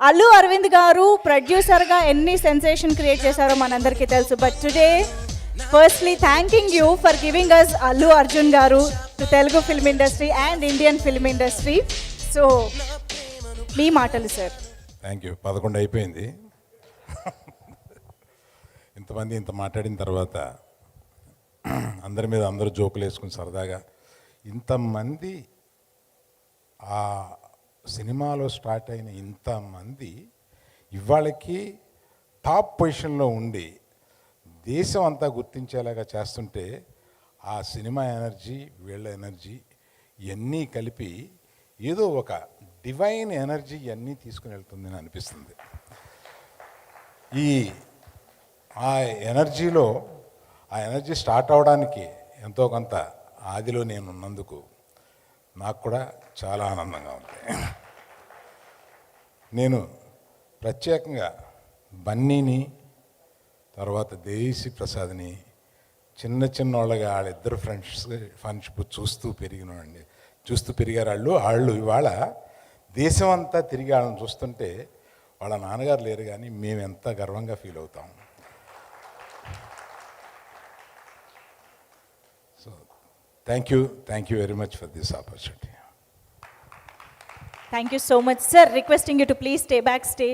అల్లు అరవింద్ గారు ప్రొడ్యూసర్గా ఎన్ని సెన్సేషన్ క్రియేట్ చేశారో మనందరికీ తెలుసు. But today firstly thanking you for giving us Allu Arjun garu to Telugu film industry and Indian film industry. So మీ మాటలు సార్. Thank you. 11 అయిపోయింది. ఇంతమంది ఇంత మాట్లాడిన తర్వాత అందరి మీద అందరూ జోకులు వేసుకుని సరదాగా ఇంతమంది ఆ సినిమాలో స్టార్ట్ అయిన ఇంతమంది ఇవాళకి టాప్ పొజిషన్లో ఉండి దేశం అంతా గుర్తించేలాగా చేస్తుంటే ఆ సినిమా ఎనర్జీ, వీళ్ళ ఎనర్జీ ఇవన్నీ కలిపి ఏదో ఒక డివైన్ ఎనర్జీ ఇవన్నీ తీసుకుని వెళ్తుందని అనిపిస్తుంది. ఆ ఎనర్జీ స్టార్ట్ అవడానికి ఎంతో కొంత ఆదిలో నేను ఉన్నందుకు నాకు కూడా చాలా ఆనందంగా ఉంది. నేను ప్రత్యేకంగా బన్నీని, తర్వాత దేవిశ్రీ ప్రసాద్ని చిన్న వాళ్ళగా వాళ్ళిద్దరు ఫ్రెండ్షిప్ చూస్తూ పెరిగారు. వాళ్ళు ఇవాళ దేశం అంతా తిరిగి వాళ్ళని చూస్తుంటే వాళ్ళ నాన్నగారు లేరు, కానీ మేము ఎంత గర్వంగా ఫీల్ అవుతాం. So thank you very much for this opportunity. Thank you so much, sir. Requesting you to please stay backstage.